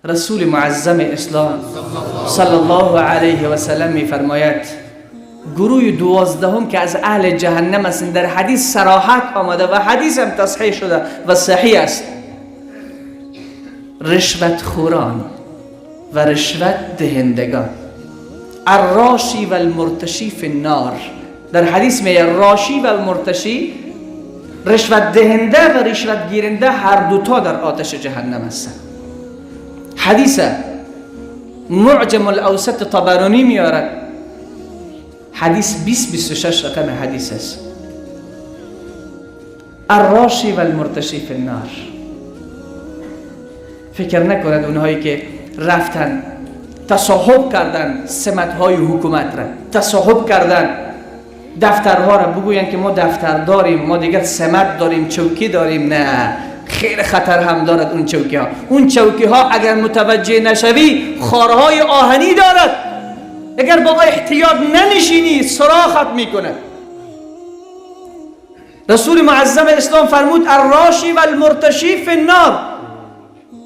رسول معظم اسلام صلی الله علیه و سلم میفرماید گروه 12 که از اهل جهنم هستند. در حدیث صراحت آمده و حدیث هم تصحیح شده و صحیح است. رشوت خوران و رشوت دهندگان، الراشی و المرتشی فی النار. در حدیث میگه راشی و المرتشی، رشوت دهنده و رشوت گیرنده، هر دوتا در آتش جهنم هستند. حدیث معجم الاوسط طبرانی میارد، حدیث 2026 رقم حدیث است. الراشی و المرتشی فی النار. فکر نکنند اونهایی که رفتن تصاحب کردن سمت‌های حکومت را، تصاحب کردن دفترها را، بگوین که ما دفتر داریم، ما دیگر سمت داریم، چوکی داریم. نه، خیلی خطر هم دارد اون چوکی ها. اون چوکی ها اگر متوجه نشوی خارهای آهنی دارد، اگر با احتیاط ننشینی سراخت میکنه. رسول معظم اسلام فرمود الراشی و المرتشی فی النار.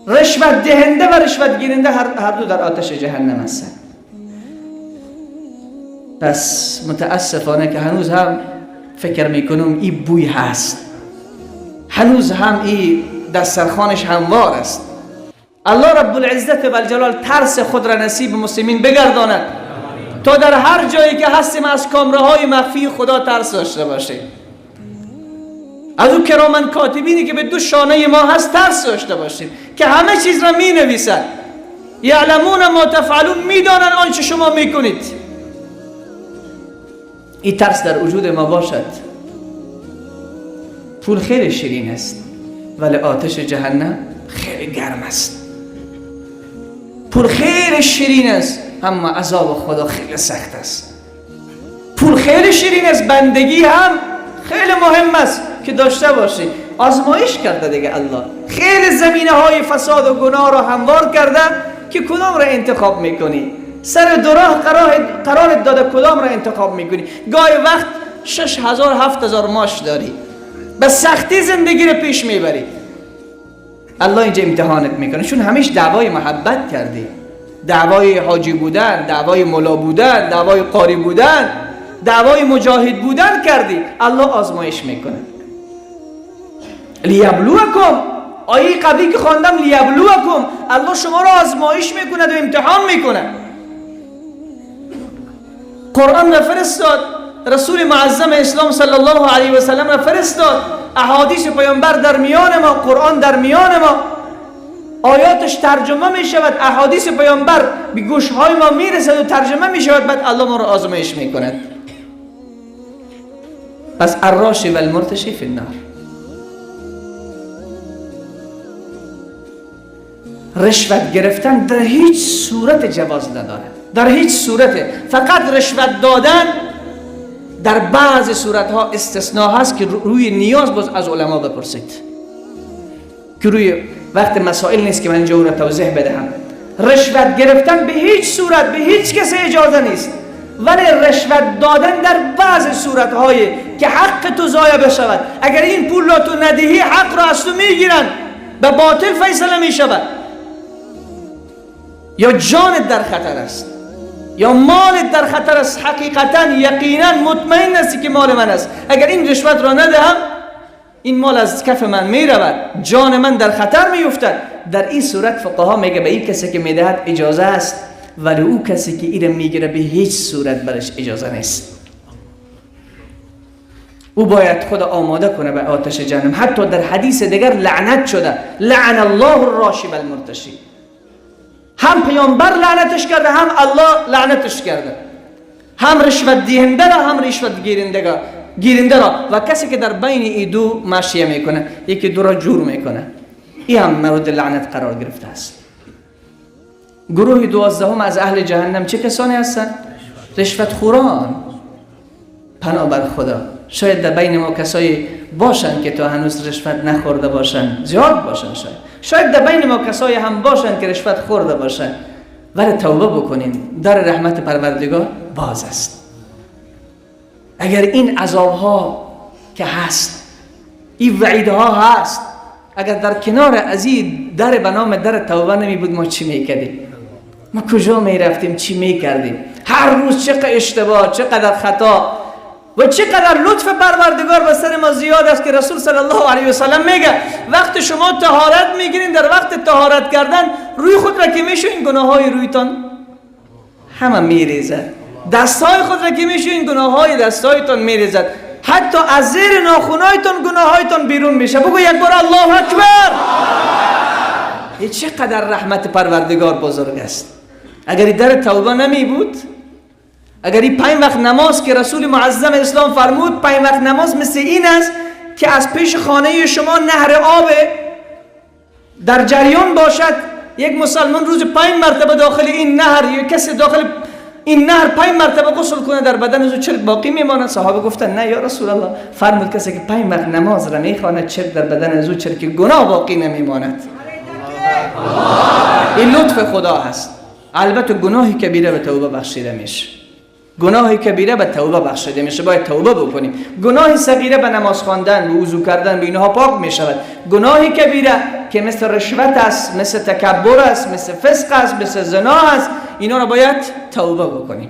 رشوت دهنده و رشوت گیرنده هر دو در آتش جهنم هستند. پس متاسفانه که هنوز هم فکر میکنم این بوی هست، هنوز هم این دسترخوانش هموار است. الله رب العزت و الجلال ترس خود را نصیب مسلمین بگرداند تا در هر جایی که هستیم از کامراهای مخفی خدا ترس داشته باشیم، از او کرامن کاتبینی که به دو شانه ما هست ترس داشته باشیم که همه چیز را می نویسند. یعلمون ما تفعلون، میدانند آنچه شما میکنید. این ترس در وجود ما باشد. پول خیلی شیرین است ولی آتش جهنم خیلی گرم است. پول خیلی شیرین است اما عذاب خدا خیلی سخت است. پول خیلی شیرین است، بندگی هم خیلی مهم است که داشته باشی. آزمایش کرده دیگه الله، خیلی زمینه های فساد و گناه را هموار کرده که کدام را انتخاب میکنی. سر دراه قرار داده کدام را انتخاب میکنی. گاهی وقت 6000 7000 ماش داری، به سختی زندگی رو پیش میبری. الله اینجا امتحانت میکنه چون همیشه دعوای محبت کردی، دعوای حاجی بودن، دعوای مولا بودن، دعوای قاری بودن، دعوای مجاهد بودن کردی. الله آزمایش میکنه. لیبلوکم، آیه قبلی که خواندم لیبلوکم، الله شما را آزمایش میکنه و امتحان میکنه. قرآن را فرستاد، رسول معظم اسلام صلی الله علیه و سلم را فرستاد، احادیث پیامبر در میان ما، قرآن در میان ما، آیاتش ترجمه می شود، احادیث پیامبر به گوشهای ما می رسد و ترجمه می شود. بعد الله ما را آزمایش می کند. پس الراشی و المرتشی فی النار. رشوت گرفتن در هیچ صورت جواز نداره، در هیچ صورت. فقط رشوت دادن در بعض صورتها استثناء هست که روی نیاز باز از علما بپرسید، که روی وقت مسائل نیست که من اینجا را توضیح بدهم. رشوت گرفتن به هیچ صورت به هیچ کسی اجازه نیست، ولی رشوت دادن در بعض صورتهایی که حق تو ضایع بشود. اگر این پول را تو ندهی حق را از تو میگیرن، به باطل فیصله میشود، یا جانت در خطر است یا مالت در خطر است. حقیقتا یقینا مطمئن هستی که مال من است، اگر این رشوت را ندهم این مال از کف من می رود، جان من در خطر می افتد. در این صورت فقها میگه به این کسی که میدهد اجازه است، ولی او کسی که این میگیره به هیچ صورت برش اجازه نیست. او باید خود آماده کنه به آتش جهنم. حتی در حدیث دیگر لعنت شده، لعن الله الراشی و المرتشی. هم پیامبر لعنتش کرده، هم الله لعنتش کرده، هم رشوت دهنده را هم رشوت گیرنده را و کسی که در بین این دو ماشیه میکنه، یکی دو را جور میکنه، این هم مورد لعنت قرار گرفته است. گروه 12 از اهل جهنم چه کسانی هستند؟ رشوت خوران. پناه بر خدا، شاید در بین ما کسایی باشن که تو هنوز رشوت نخورده باشن، زیاد باشن، شاید در بین ما کسایی هم باشن که رشوت خورده باشن، ولی توبه بکنیم، در رحمت پروردگار باز است. اگر این عذابها که هست، این وعیدها هست، اگر در کنار از این در به نام در توبه نمی بود ما چی میکردیم؟ ما کجا میرفتیم؟ چی میکردیم؟ هر روز چقدر اشتباه، چقدر خطا و چقدر لطف پروردگار به سر ما زیاد است که رسول صلی الله علیه و سلم میگه وقت شما طهارت میگیرین، در وقت طهارت کردن روی خود را که میشوین گناههای رویتان همه میریزد، دستهای خود را که میشوین گناههای دستهایتان میریزد، حتی از زیر ناخونهایتان گناهایتان بیرون میشه. بگو یک بار الله اکبر. این چقدر رحمت پروردگار بزرگ است. اگر در توبه نمی بود، اگر این 5 وقت نماز که رسول معظم اسلام فرمود 5 وقت نماز مثل این است که از پیش خانه شما نهر آب در جریان باشد، یک مسلمان روز 5 مرتبه داخل این نهر یا کسی داخل این نهر 5 مرتبه غسل کنه در بدن از چرک باقی میماند. صحابه گفتن نه یا رسول الله، فرمود کسی که 5 وقت نماز را میخواند چرک در بدن از چرک گناه باقی نمیماند. این لطف خدا هست. البته گناهی کبیره به توبه بخشیده میشه، گناه کبیره به توبه بخشیده میشه، باید توبه بکنیم. گناه صغیره به نماز خواندن، به وضو کردن، به اینها پاک میشود. گناه کبیره که مثل رشوت است، مثل تکبر است، مثل فسق است، مثل زنا است، اینا رو باید توبه بکنیم.